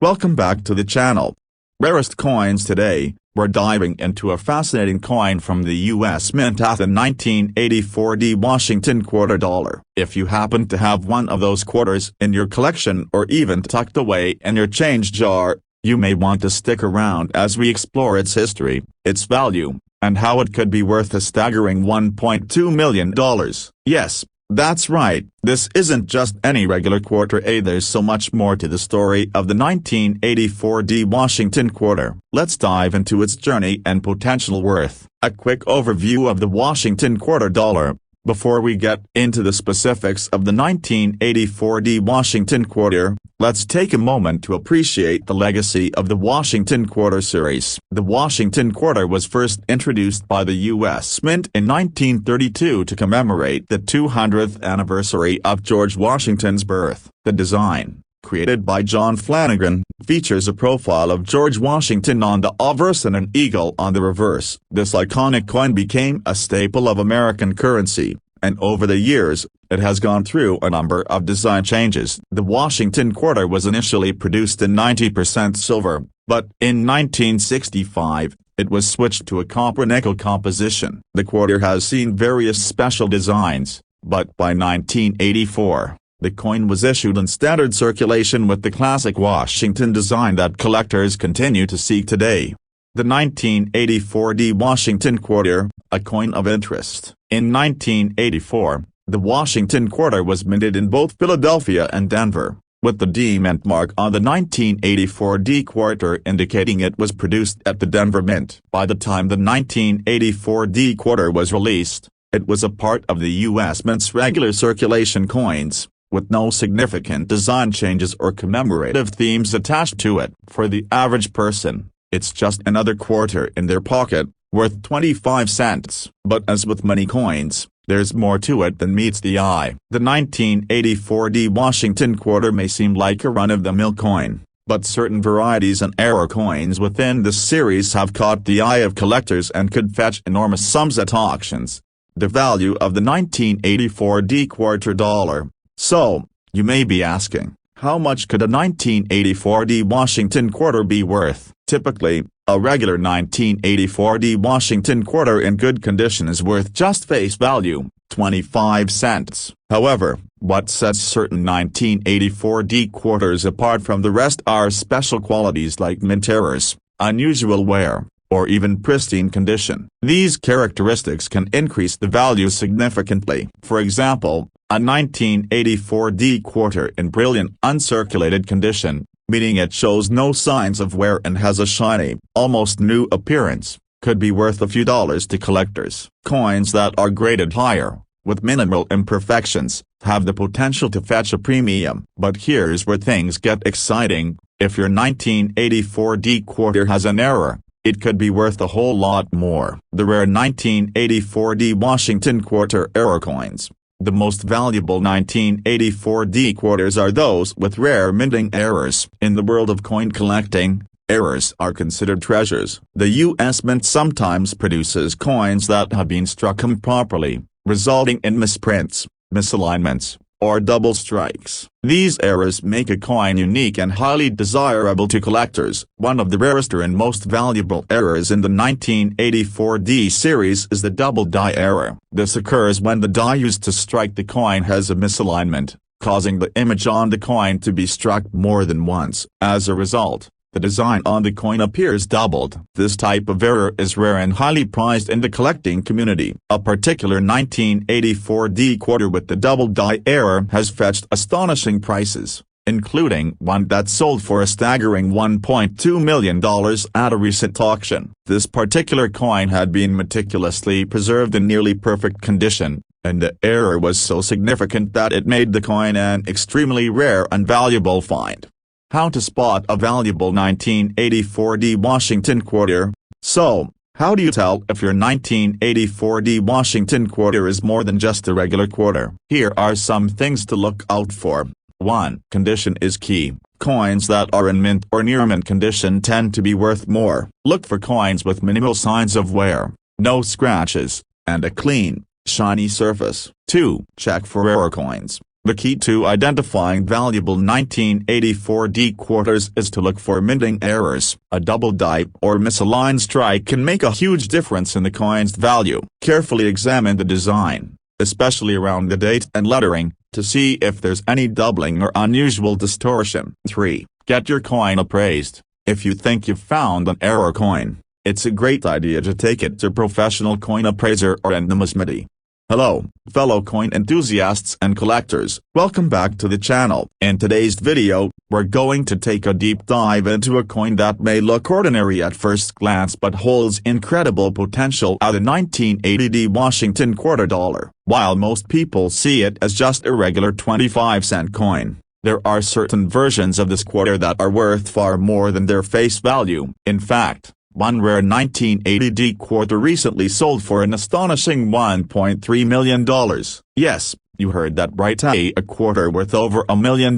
Welcome back to the channel. Rarest coins. Today, we're diving into a fascinating coin from the U.S. Mint at the 1984 Washington quarter dollar. If you happen to have one of those quarters in your collection or even tucked away in your change jar, you may want to stick around as we explore its history, its value, and how it could be worth a staggering $1.2 million. Yes, that's right, this isn't just any regular quarter. There's so much more to the story of the 1984 Washington quarter. Let's dive into its journey and potential worth. A quick overview of the Washington quarter dollar. Before we get into the specifics of the 1984 Washington quarter, let's take a moment to appreciate the legacy of the Washington quarter series. The Washington quarter was first introduced by the U.S. Mint in 1932 to commemorate the 200th anniversary of George Washington's birth. The design, created by John Flanagan, features a profile of George Washington on the obverse and an eagle on the reverse. This iconic coin became a staple of American currency, and over the years, it has gone through a number of design changes. The Washington quarter was initially produced in 90% silver, but in 1965, it was switched to a copper-nickel composition. The quarter has seen various special designs, but by 1984, the coin was issued in standard circulation with the classic Washington design that collectors continue to seek today. The 1984 Washington quarter, a coin of interest. In 1984, the Washington quarter was minted in both Philadelphia and Denver, with the D Mint mark on the 1984 quarter indicating it was produced at the Denver Mint. By the time the 1984 quarter was released, it was a part of the U.S. Mint's regular circulation coins, with no significant design changes or commemorative themes attached to it. For the average person, it's just another quarter in their pocket, worth 25 cents. But as with many coins, there's more to it than meets the eye. The 1984 Washington quarter may seem like a run-of-the-mill coin, but certain varieties and era coins within this series have caught the eye of collectors and could fetch enormous sums at auctions. The value of the 1984 quarter dollar. So, you may be asking, how much could a 1984 Washington quarter be worth? Typically, a regular 1984 Washington quarter in good condition is worth just face value, 25 cents. However, what sets certain 1984 quarters apart from the rest are special qualities like mint errors, unusual wear, or even pristine condition. These characteristics can increase the value significantly. For example, a 1984 quarter in brilliant uncirculated condition, meaning it shows no signs of wear and has a shiny, almost new appearance, could be worth a few dollars to collectors. Coins that are graded higher, with minimal imperfections, have the potential to fetch a premium. But here's where things get exciting: if your 1984 quarter has an error, it could be worth a whole lot more. The rare 1984 Washington quarter error coins. The most valuable 1984 quarters are those with rare minting errors. In the world of coin collecting, errors are considered treasures. The U.S. Mint sometimes produces coins that have been struck improperly, resulting in misprints, misalignments, or double strikes. These errors make a coin unique and highly desirable to collectors. One of the rarest and most valuable errors in the 1984 series is the double die error. This occurs when the die used to strike the coin has a misalignment, causing the image on the coin to be struck more than once. As a result, the design on the coin appears doubled. This type of error is rare and highly prized in the collecting community. A particular 1984 quarter with the double die error has fetched astonishing prices, including one that sold for a staggering $1.2 million at a recent auction. This particular coin had been meticulously preserved in nearly perfect condition, and the error was so significant that it made the coin an extremely rare and valuable find. How to spot a valuable 1984 Washington quarter. So, how do you tell if your 1984 Washington quarter is more than just a regular quarter? Here are some things to look out for. 1. Condition is key. Coins that are in mint or near mint condition tend to be worth more. Look for coins with minimal signs of wear, no scratches, and a clean, shiny surface. 2. Check for error coins. The key to identifying valuable 1984D quarters is to look for minting errors. A double die or misaligned strike can make a huge difference in the coin's value. Carefully examine the design, especially around the date and lettering, to see if there's any doubling or unusual distortion. 3. Get your coin appraised. If you think you've found an error coin, it's a great idea to take it to a professional coin appraiser or a numismatist. Hello, fellow coin enthusiasts and collectors, welcome back to the channel. In today's video, we're going to take a deep dive into a coin that may look ordinary at first glance but holds incredible potential at the 1980D Washington quarter dollar. While most people see it as just a regular 25-cent coin, there are certain versions of this quarter that are worth far more than their face value. In fact, one rare 1980D quarter recently sold for an astonishing $1.3 million. Yes, you heard that right, a quarter worth over $1 million.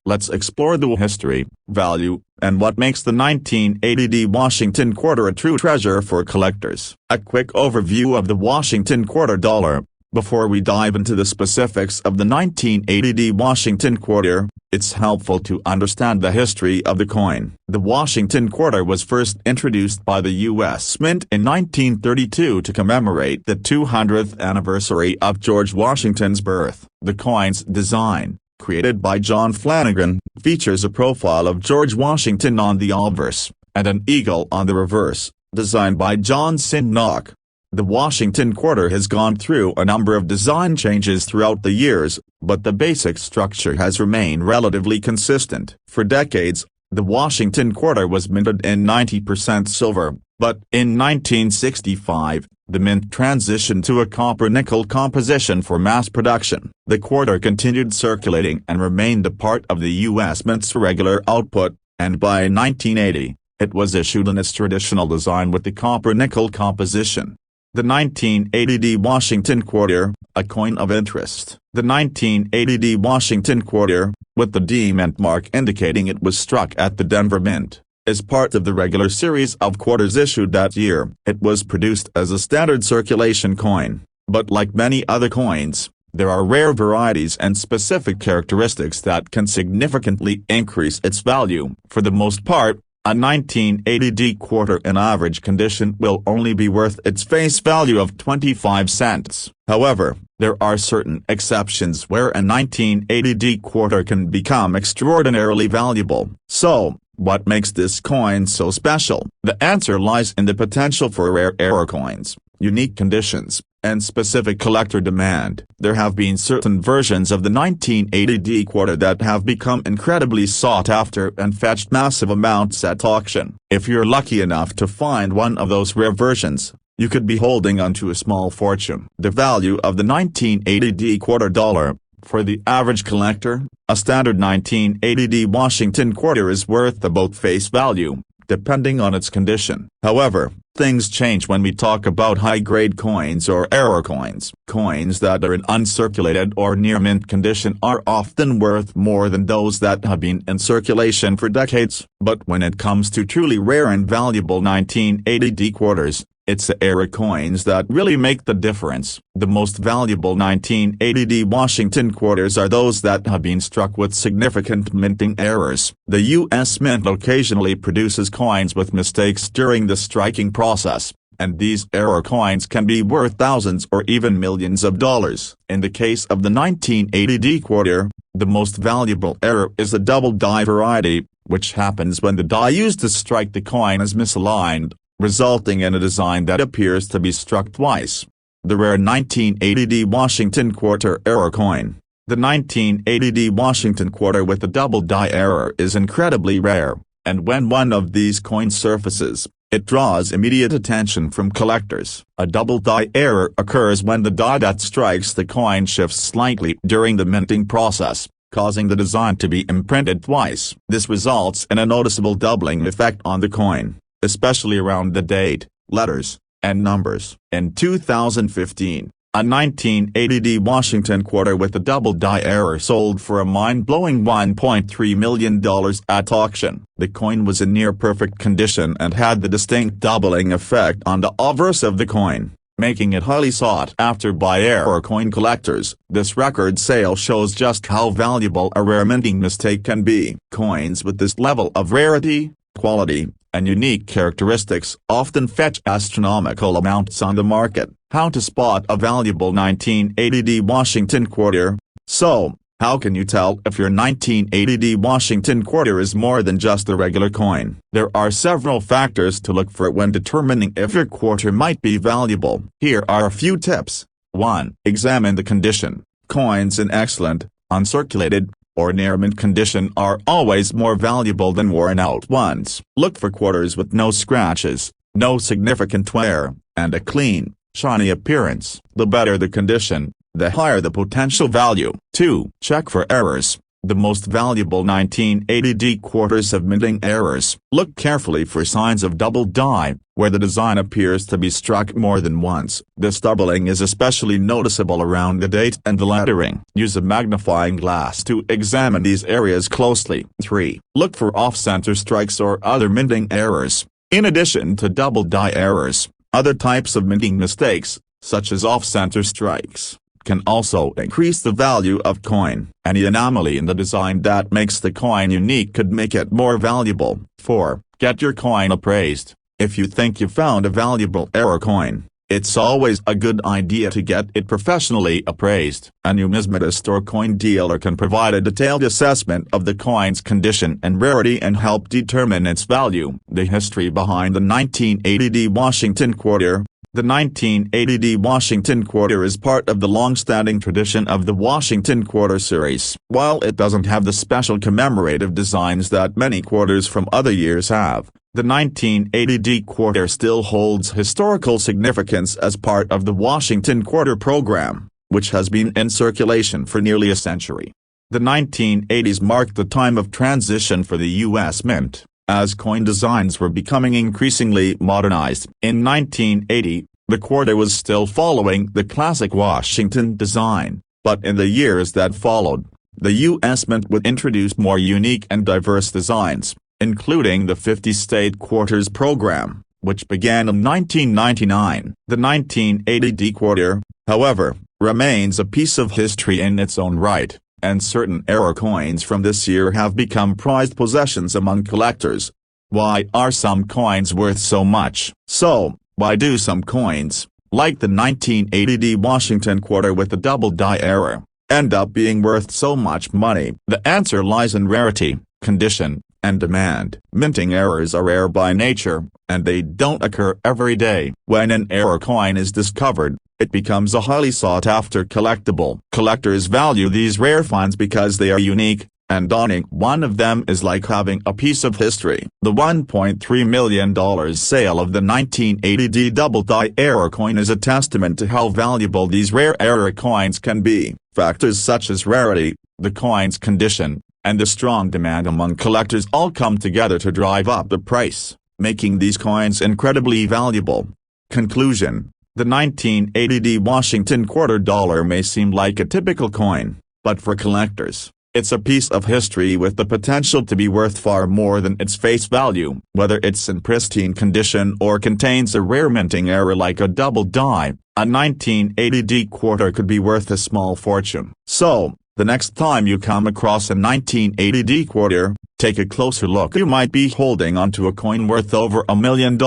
Let's explore the history, value, and what makes the 1980D Washington quarter a true treasure for collectors. A quick overview of the Washington quarter dollar. Before we dive into the specifics of the 1980D Washington quarter, it's helpful to understand the history of the coin. The Washington quarter was first introduced by the U.S. Mint in 1932 to commemorate the 200th anniversary of George Washington's birth. The coin's design, created by John Flanagan, features a profile of George Washington on the obverse, and an eagle on the reverse, designed by John Sinnock. The Washington quarter has gone through a number of design changes throughout the years, but the basic structure has remained relatively consistent. For decades, the Washington quarter was minted in 90% silver, but in 1965, the mint transitioned to a copper-nickel composition for mass production. The quarter continued circulating and remained a part of the U.S. Mint's regular output, and by 1980, it was issued in its traditional design with the copper-nickel composition. The 1980D Washington quarter, a coin of interest. The 1980D Washington quarter, with the D Mint mark indicating it was struck at the Denver Mint, is part of the regular series of quarters issued that year. It was produced as a standard circulation coin, but like many other coins, there are rare varieties and specific characteristics that can significantly increase its value. For the most part, a 1980D quarter in average condition will only be worth its face value of 25 cents. However, there are certain exceptions where a 1980D quarter can become extraordinarily valuable. So, what makes this coin so special? The answer lies in the potential for rare error coins, unique conditions, and specific collector demand. There have been certain versions of the 1980D quarter that have become incredibly sought after and fetched massive amounts at auction. If you're lucky enough to find one of those rare versions, you could be holding onto a small fortune. The value of the 1980D quarter dollar. For the average collector, a standard 1980D Washington quarter is worth about face value, depending on its condition. However, things change when we talk about high-grade coins or error coins. Coins that are in uncirculated or near-mint condition are often worth more than those that have been in circulation for decades. But when it comes to truly rare and valuable 1980D quarters, it's the error coins that really make the difference. The most valuable 1980D Washington quarters are those that have been struck with significant minting errors. The U.S. Mint occasionally produces coins with mistakes during the striking process, and these error coins can be worth thousands or even millions of dollars. In the case of the 1980D quarter, the most valuable error is the double die variety, which happens when the die used to strike the coin is misaligned, resulting in a design that appears to be struck twice. The rare 1980D Washington quarter error coin. The 1980D Washington quarter with the double die error is incredibly rare, and when one of these coins surfaces, it draws immediate attention from collectors. A double die error occurs when the die that strikes the coin shifts slightly during the minting process, causing the design to be imprinted twice. This results in a noticeable doubling effect on the coin, especially around the date, letters, and numbers. In 2015, a 1980D Washington quarter with a double die error sold for a mind-blowing $1.3 million at auction. The coin was in near-perfect condition and had the distinct doubling effect on the obverse of the coin, making it highly sought after by error coin collectors. This record sale shows just how valuable a rare minting mistake can be. Coins with this level of rarity, quality, and unique characteristics often fetch astronomical amounts on the market. How to spot a valuable 1980D Washington quarter? So, how can you tell if your 1980D Washington quarter is more than just a regular coin? There are several factors to look for when determining if your quarter might be valuable. Here are a few tips. 1. Examine the condition. Coins in excellent, uncirculated, or near mint condition are always more valuable than worn-out ones. Look for quarters with no scratches, no significant wear, and a clean, shiny appearance. The better the condition, the higher the potential value. 2. Check for errors. The most valuable 1980D quarters have minting errors. Look carefully for signs of double die, where the design appears to be struck more than once. This doubling is especially noticeable around the date and the lettering. Use a magnifying glass to examine these areas closely. 3. Look for off-center strikes or other minting errors. In addition to double die errors, other types of minting mistakes, such as off-center strikes, can also increase the value of coin. Any anomaly in the design that makes the coin unique could make it more valuable. 4. Get your coin appraised. If you think you found a valuable error coin, it's always a good idea to get it professionally appraised. A numismatist or coin dealer can provide a detailed assessment of the coin's condition and rarity and help determine its value. The history behind the 1980D Washington quarter. The 1980D Washington quarter is part of the long-standing tradition of the Washington quarter series. While it doesn't have the special commemorative designs that many quarters from other years have, the 1980D quarter still holds historical significance as part of the Washington quarter program, which has been in circulation for nearly a century. The 1980s marked the time of transition for the U.S. Mint, as coin designs were becoming increasingly modernized. In 1980, the quarter was still following the classic Washington design, but in the years that followed, the U.S. Mint would introduce more unique and diverse designs, including the 50-state quarters program, which began in 1999. The 1980D quarter, however, remains a piece of history in its own right, and certain error coins from this year have become prized possessions among collectors. Why are some coins worth so much? So, why do some coins, like the 1980D Washington quarter with the double die error, end up being worth so much money? The answer lies in rarity, condition, and demand. Minting errors are rare by nature, and they don't occur every day. When an error coin is discovered, it becomes a highly sought-after collectible. Collectors value these rare finds because they are unique, and owning one of them is like having a piece of history. The $1.3 million sale of the 1980D double die error coin is a testament to how valuable these rare error coins can be. Factors such as rarity, the coin's condition, and the strong demand among collectors all come together to drive up the price, making these coins incredibly valuable. Conclusion: the 1980D Washington quarter dollar may seem like a typical coin, but for collectors, it's a piece of history with the potential to be worth far more than its face value. Whether it's in pristine condition or contains a rare minting error like a double die, a 1980D quarter could be worth a small fortune. So, the next time you come across a 1980D quarter, take a closer look. You might be holding onto a coin worth over $1 million.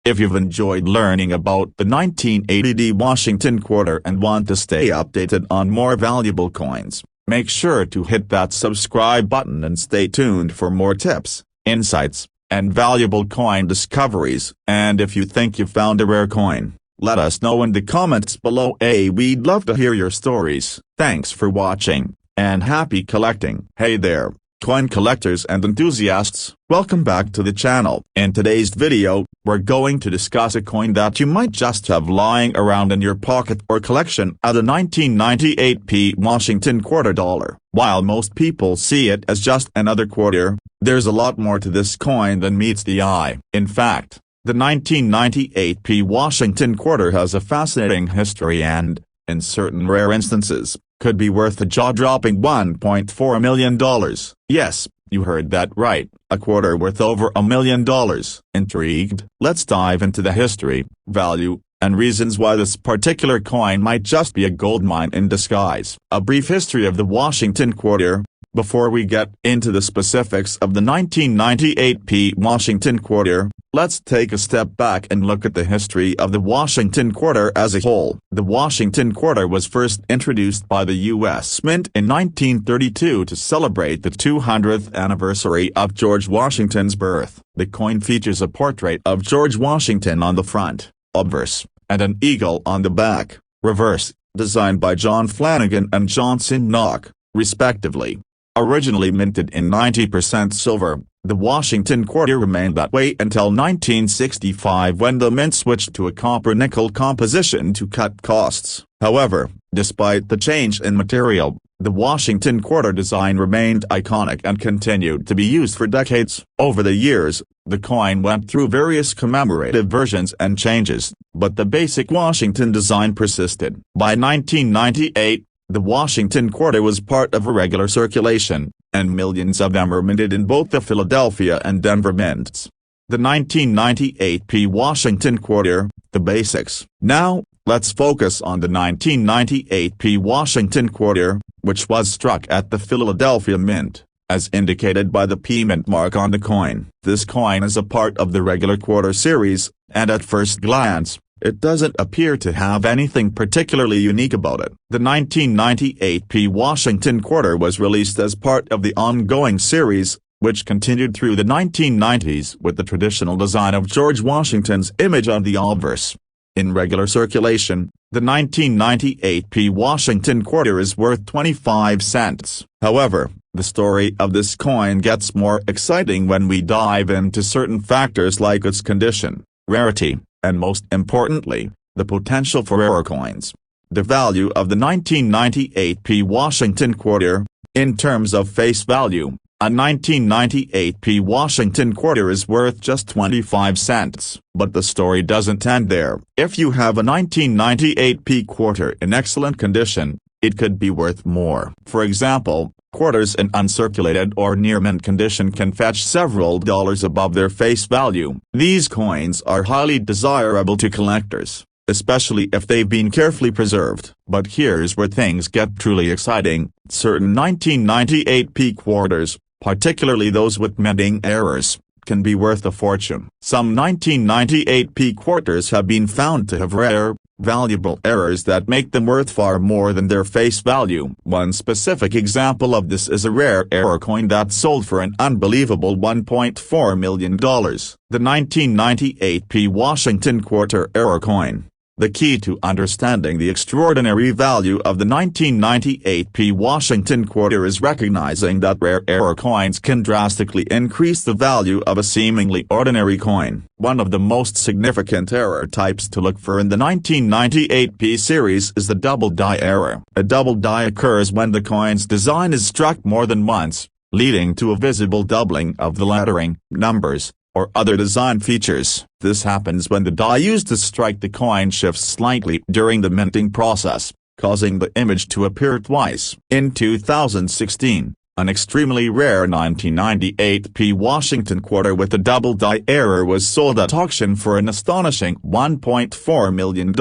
If you've enjoyed learning about the 1980D Washington quarter and want to stay updated on more valuable coins, make sure to hit that subscribe button and stay tuned for more tips, insights, and valuable coin discoveries. And if you think you found a rare coin, let us know in the comments below. We'd love to hear your stories. Thanks for watching, and happy collecting. Hey there, coin collectors and enthusiasts, welcome back to the channel. In today's video, we're going to discuss a coin that you might just have lying around in your pocket or collection, the 1998p Washington quarter dollar. While most people see it as just another quarter, there's a lot more to this coin than meets the eye. In fact, the 1998p Washington quarter has a fascinating history and, in certain rare instances, could be worth a jaw-dropping $1.4 million. Yes, you heard that right, a quarter worth over $1 million. Intrigued? Let's dive into the history, value, and reasons why this particular coin might just be a goldmine in disguise. A brief history of the Washington Quarter. Before we get into the specifics of the 1998 Washington Quarter, let's take a step back and look at the history of the Washington Quarter as a whole. The Washington Quarter was first introduced by the U.S. Mint in 1932 to celebrate the 200th anniversary of George Washington's birth. The coin features a portrait of George Washington on the front, obverse, and an eagle on the back, reverse, designed by John Flanagan and Johnson Knock, respectively. Originally minted in 90% silver, the Washington Quarter remained that way until 1965 when the mint switched to a copper-nickel composition to cut costs. However, despite the change in material, the Washington Quarter design remained iconic and continued to be used for decades. Over the years, the coin went through various commemorative versions and changes, but the basic Washington design persisted. By 1998, the Washington Quarter was part of a regular circulation, and millions of them were minted in both the Philadelphia and Denver mints. The 1998 Washington Quarter, the basics. Now, let's focus on the 1998 Washington Quarter, which was struck at the Philadelphia Mint, as indicated by the P Mint mark on the coin. This coin is a part of the regular quarter series, and at first glance, it doesn't appear to have anything particularly unique about it. The 1998 Washington Quarter was released as part of the ongoing series, which continued through the 1990s with the traditional design of George Washington's image on the obverse. In regular circulation, the 1998 Washington Quarter is worth 25 cents. However, the story of this coin gets more exciting when we dive into certain factors like its condition, rarity, and most importantly, the potential for rare coins. The value of the 1998 Washington Quarter, in terms of face value, a 1998 Washington Quarter is worth just 25 cents. But the story doesn't end there. If you have a 1998 Quarter in excellent condition, it could be worth more. For example, quarters in uncirculated or near mint condition can fetch several dollars above their face value. These coins are highly desirable to collectors, especially if they've been carefully preserved. But here's where things get truly exciting. Certain 1998 quarters, particularly those with minting errors, can be worth a fortune. Some 1998 quarters have been found to have rare, valuable errors that make them worth far more than their face value. One specific example of this is a rare error coin that sold for an unbelievable $1.4 million. The 1998 Washington Quarter error coin. The key to understanding the extraordinary value of the 1998 Washington Quarter is recognizing that rare error coins can drastically increase the value of a seemingly ordinary coin. One of the most significant error types to look for in the 1998 series is the double die error. A double die occurs when the coin's design is struck more than once, leading to a visible doubling of the lettering, numbers, or other design features. This happens when the die used to strike the coin shifts slightly during the minting process, causing the image to appear twice. In 2016, an extremely rare 1998 Washington Quarter with a double die error was sold at auction for an astonishing $1.4 million.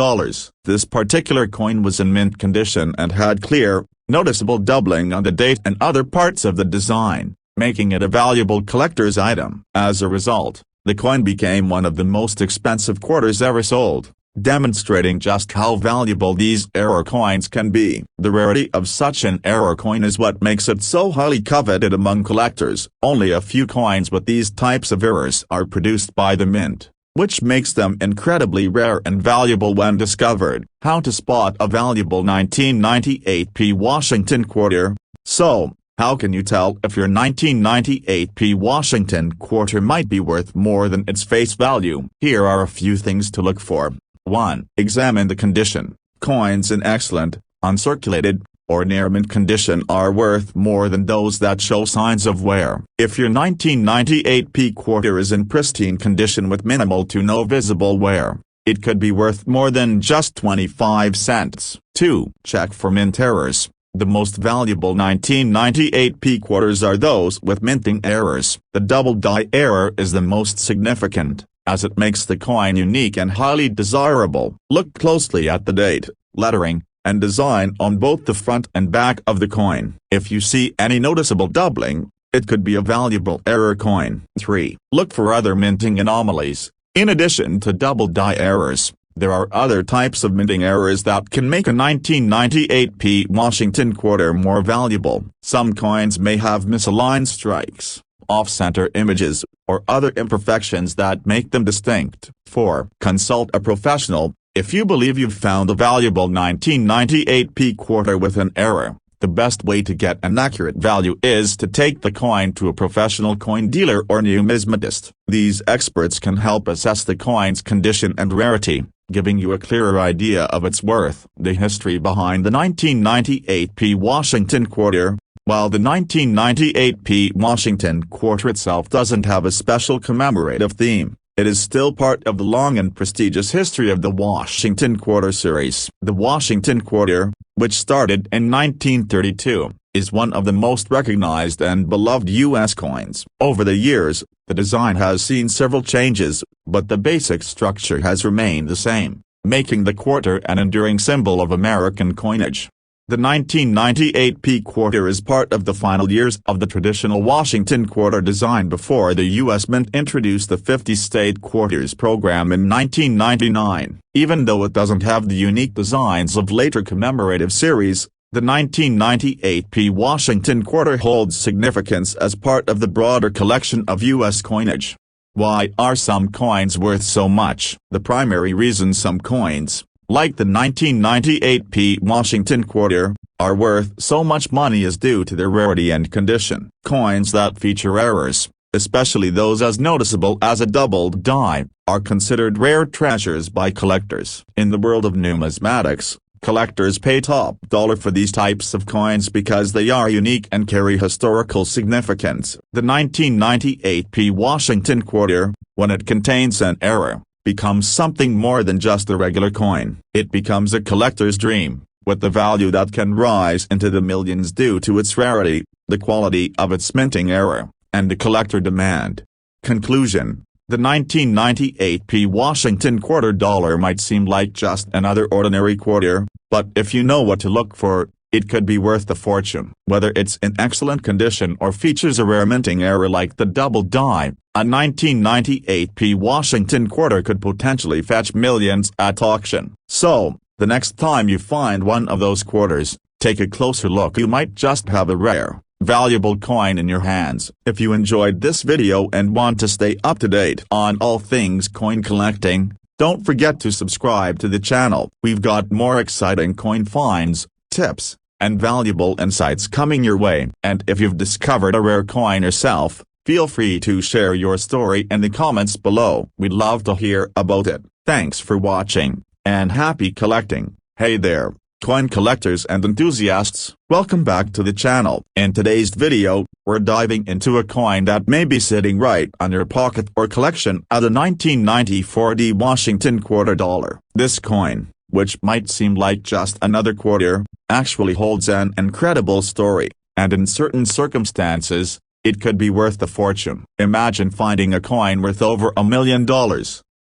This particular coin was in mint condition and had clear, noticeable doubling on the date and other parts of the design, making it a valuable collector's item. As a result, the coin became one of the most expensive quarters ever sold, demonstrating just how valuable these error coins can be. The rarity of such an error coin is what makes it so highly coveted among collectors. Only a few coins with these types of errors are produced by the mint, which makes them incredibly rare and valuable when discovered. How to spot a valuable 1998 Washington Quarter? So, how can you tell if your 1998 Washington Quarter might be worth more than its face value? Here are a few things to look for. 1. Examine the condition. Coins in excellent, uncirculated, or near mint condition are worth more than those that show signs of wear. If your 1998 Quarter is in pristine condition with minimal to no visible wear, it could be worth more than just 25 cents. 2. Check for mint errors. The most valuable 1998 quarters are those with minting errors. The double die error is the most significant, as it makes the coin unique and highly desirable. Look closely at the date, lettering, and design on both the front and back of the coin. If you see any noticeable doubling, it could be a valuable error coin. 3. Look for other minting anomalies. In addition to double die errors, there are other types of minting errors that can make a 1998p Washington quarter more valuable. Some coins may have misaligned strikes, off-center images, or other imperfections that make them distinct. 4. Consult a professional. If you believe you've found a valuable 1998p quarter with an error, the best way to get an accurate value is to take the coin to a professional coin dealer or numismatist. These experts can help assess the coin's condition and rarity, giving you a clearer idea of its worth. The history behind the 1998p Washington quarter. While the 1998p Washington quarter itself doesn't have a special commemorative theme, it is still part of the long and prestigious history of the Washington Quarter series. The Washington Quarter, which started in 1932, is one of the most recognized and beloved U.S. coins. Over the years, the design has seen several changes, but the basic structure has remained the same, making the quarter an enduring symbol of American coinage. The 1998p quarter is part of the final years of the traditional Washington quarter design before the U.S. Mint introduced the 50-state quarters program in 1999. Even though it doesn't have the unique designs of later commemorative series, the 1998p Washington quarter holds significance as part of the broader collection of U.S. coinage. Why are some coins worth so much? The primary reason some coins, like the 1998p Washington quarter, are worth so much money is due to their rarity and condition. Coins that feature errors, especially those as noticeable as a doubled die, are considered rare treasures by collectors. In the world of numismatics, collectors pay top dollar for these types of coins because they are unique and carry historical significance. The 1998p Washington quarter, when it contains an error, becomes something more than just a regular coin. It becomes a collector's dream, with the value that can rise into the millions due to its rarity, the quality of its minting error, and the collector demand. Conclusion: the 1998p Washington quarter dollar might seem like just another ordinary quarter, but if you know what to look for, it could be worth a fortune. Whether it's in excellent condition or features a rare minting error like the double die, a 1998p Washington quarter could potentially fetch millions at auction. So, the next time you find one of those quarters, take a closer look. You might just have a rare, valuable coin in your hands. If you enjoyed this video and want to stay up to date on all things coin collecting, don't forget to subscribe to the channel. We've got more exciting coin finds, tips, and valuable insights coming your way. And if you've discovered a rare coin yourself, feel free to share your story in the comments below. We'd love to hear about it. Thanks for watching, and happy collecting. Hey there, coin collectors and enthusiasts, welcome back to the channel. In today's video, we're diving into a coin that may be sitting right on your pocket or collection at the 1994 Washington quarter dollar. This coin, which might seem like just another quarter, actually holds an incredible story, and in certain circumstances, it could be worth a fortune. Imagine finding a coin worth over $1 million,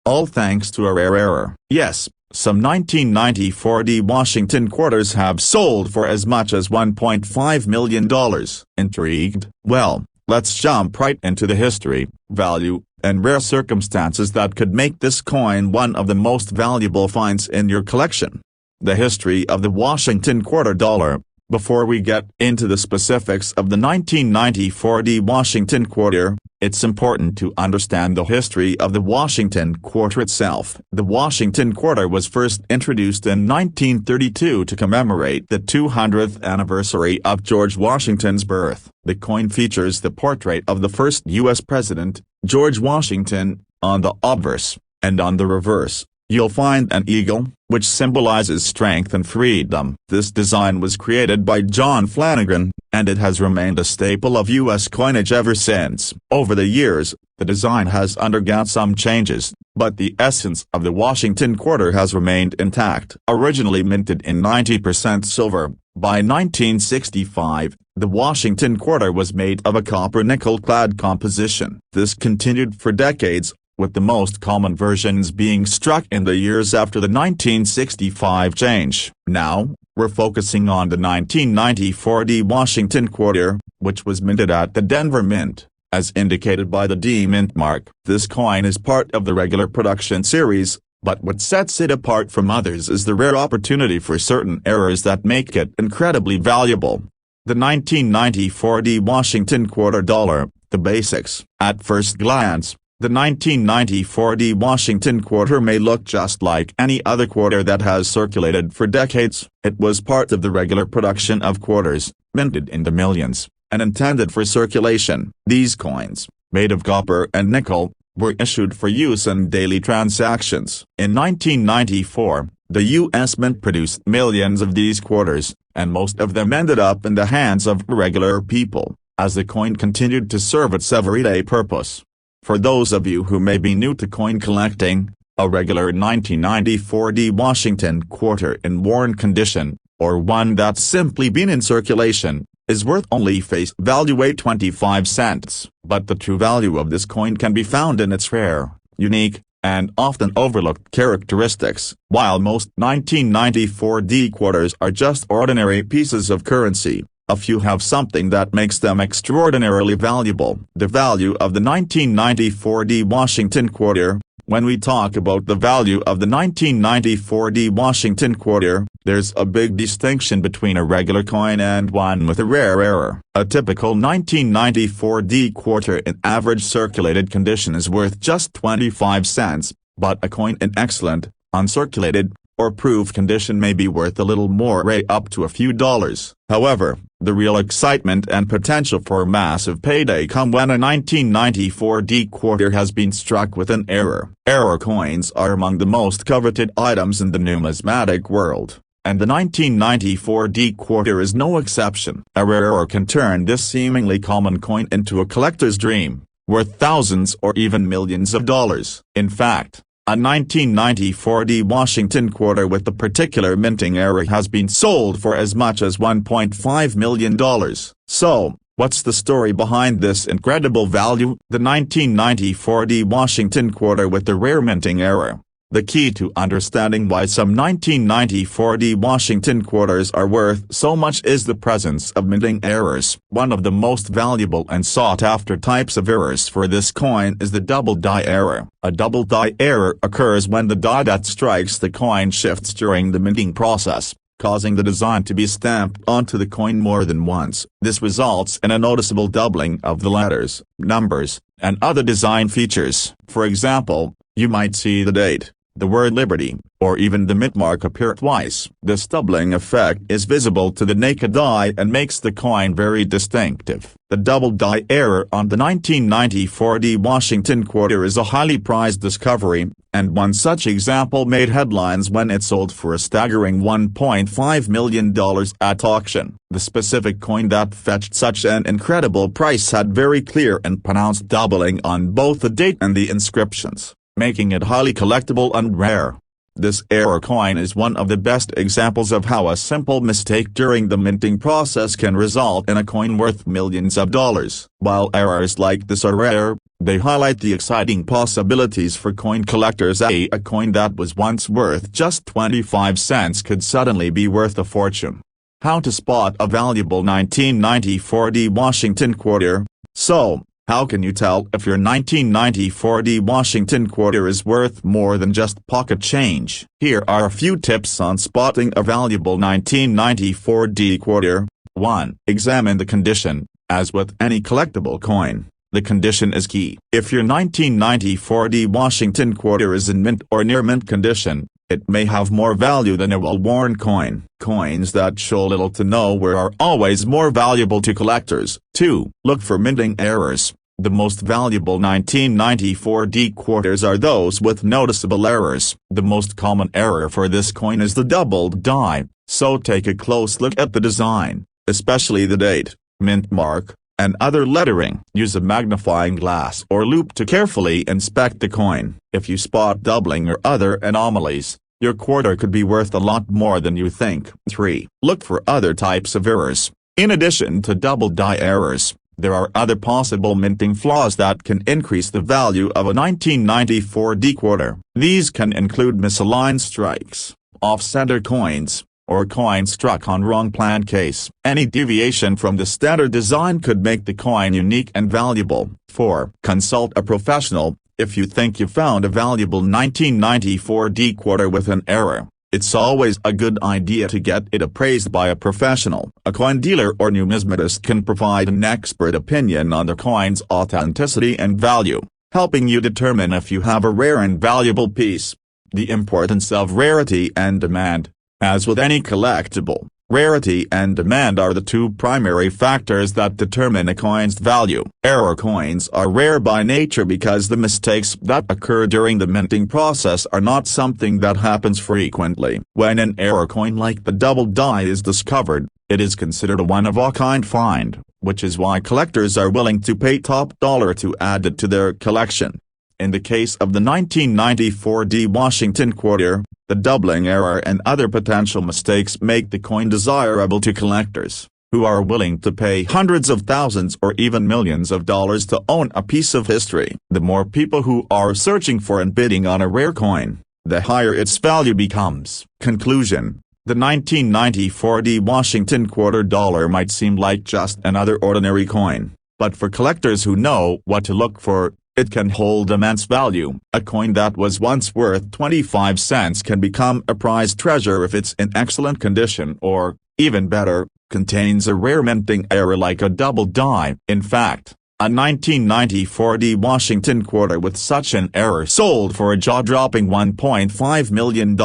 all thanks to a rare error. Yes, some 1994 Washington quarters have sold for as much as $1.5 million. Intrigued? Well, let's jump right into the history, value, and rare circumstances that could make this coin one of the most valuable finds in your collection. The history of the Washington quarter dollar. Before we get into the specifics of the 1994 Washington quarter, it's important to understand the history of the Washington quarter itself. The Washington quarter was first introduced in 1932 to commemorate the 200th anniversary of George Washington's birth. The coin features the portrait of the first U.S. President, George Washington, on the obverse, and on the reverse, you'll find an eagle, which symbolizes strength and freedom. This design was created by John Flanagan, and it has remained a staple of U.S. coinage ever since. Over the years, the design has undergone some changes, but the essence of the Washington quarter has remained intact. Originally minted in 90% silver, by 1965, the Washington quarter was made of a copper nickel-clad composition. This continued for decades, with the most common versions being struck in the years after the 1965 change. Now, we're focusing on the 1994 D Washington quarter, which was minted at the Denver Mint, as indicated by the D Mint mark. This coin is part of the regular production series, but what sets it apart from others is the rare opportunity for certain errors that make it incredibly valuable. The 1994 D Washington quarter dollar, the basics. At first glance, the 1994 D Washington quarter may look just like any other quarter that has circulated for decades. It was part of the regular production of quarters, minted in the millions, and intended for circulation. These coins, made of copper and nickel, were issued for use in daily transactions. In 1994, the U.S. Mint produced millions of these quarters, and most of them ended up in the hands of regular people, as the coin continued to serve its everyday purpose. For those of you who may be new to coin collecting, a regular 1994 D Washington quarter in worn condition, or one that's simply been in circulation, is worth only face value 25 cents. But the true value of this coin can be found in its rare, unique, and often overlooked characteristics. While most 1994 D quarters are just ordinary pieces of currency, a few have something that makes them extraordinarily valuable. The value of the 1994 D Washington quarter. When we talk about the value of the 1994 D Washington quarter, there's a big distinction between a regular coin and one with a rare error. A typical 1994 D quarter in average circulated condition is worth just 25 cents, but a coin in excellent, uncirculated, or proof condition may be worth a little more, up to a few dollars. However, the real excitement and potential for a massive payday come when a 1994 D quarter has been struck with an error. Error coins are among the most coveted items in the numismatic world, and the 1994 D quarter is no exception. A rare error can turn this seemingly common coin into a collector's dream, worth thousands or even millions of dollars. In fact, a 1994 D Washington quarter with the particular minting error has been sold for as much as $1.5 million. So, what's the story behind this incredible value? The 1994 D Washington quarter with the rare minting error. The key to understanding why some 1994 D Washington quarters are worth so much is the presence of minting errors. One of the most valuable and sought-after types of errors for this coin is the double die error. A double die error occurs when the die that strikes the coin shifts during the minting process, causing the design to be stamped onto the coin more than once. This results in a noticeable doubling of the letters, numbers, and other design features. For example, you might see the date, the word Liberty, or even the mint mark appear twice. This doubling effect is visible to the naked eye and makes the coin very distinctive. The double die error on the 1994 D Washington quarter is a highly prized discovery, and one such example made headlines when it sold for a staggering $1.5 million at auction. The specific coin that fetched such an incredible price had very clear and pronounced doubling on both the date and the inscriptions, making it highly collectible and rare. This error coin is one of the best examples of how a simple mistake during the minting process can result in a coin worth millions of dollars. While errors like this are rare, they highlight the exciting possibilities for coin collectors. A coin that was once worth just 25 cents could suddenly be worth a fortune. How to spot a valuable 1994 D Washington quarter? So, how can you tell if your 1994 D Washington quarter is worth more than just pocket change? Here are a few tips on spotting a valuable 1994 D quarter. 1. Examine the condition. As with any collectible coin, the condition is key. If your 1994 D Washington quarter is in mint or near mint condition, it may have more value than a well-worn coin. Coins that show little to no wear are always more valuable to collectors. 2. Look for minting errors. The most valuable 1994 D quarters are those with noticeable errors. The most common error for this coin is the doubled die, so take a close look at the design, especially the date, mint mark, and other lettering. Use a magnifying glass or loupe to carefully inspect the coin. If you spot doubling or other anomalies, your quarter could be worth a lot more than you think. 3. Look for other types of errors. In addition to double die errors, There are other possible minting flaws that can increase the value of a 1994 D quarter. These can include misaligned strikes, off-center coins, or coins struck on wrong plan case. Any deviation from the standard design could make the coin unique and valuable. 4. Consult a professional. If you think you found a valuable 1994 D quarter with an error, it's always a good idea to get it appraised by a professional. A coin dealer or numismatist can provide an expert opinion on the coin's authenticity and value, helping you determine if you have a rare and valuable piece. The importance of rarity and demand. As with any collectible, rarity and demand are the two primary factors that determine a coin's value. Error coins are rare by nature because the mistakes that occur during the minting process are not something that happens frequently. When an error coin like the double die is discovered, it is considered a one-of-a-kind find, which is why collectors are willing to pay top dollar to add it to their collection. In the case of the 1994 D Washington quarter, the doubling error and other potential mistakes make the coin desirable to collectors, who are willing to pay hundreds of thousands or even millions of dollars to own a piece of history. The more people who are searching for and bidding on a rare coin, the higher its value becomes. Conclusion: the 1994 D Washington quarter dollar might seem like just another ordinary coin, but for collectors who know what to look for, it can hold immense value. A coin that was once worth 25 cents can become a prized treasure if it's in excellent condition or, even better, contains a rare minting error like a double die. In fact, a 1994 D Washington quarter with such an error sold for a jaw-dropping $1.5 million,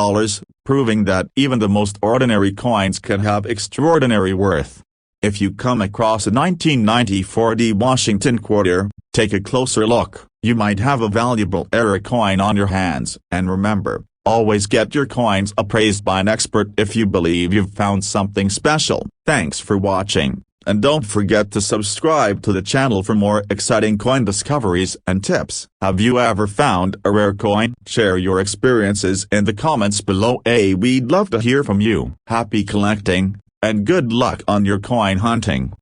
proving that even the most ordinary coins can have extraordinary worth. If you come across a 1994 D Washington quarter, take a closer look. You might have a valuable error coin on your hands. And remember, always get your coins appraised by an expert if you believe you've found something special. Thanks for watching, and don't forget to subscribe to the channel for more exciting coin discoveries and tips. Have you ever found a rare coin? Share your experiences in the comments below. We'd love to hear from you. Happy collecting, and good luck on your coin hunting.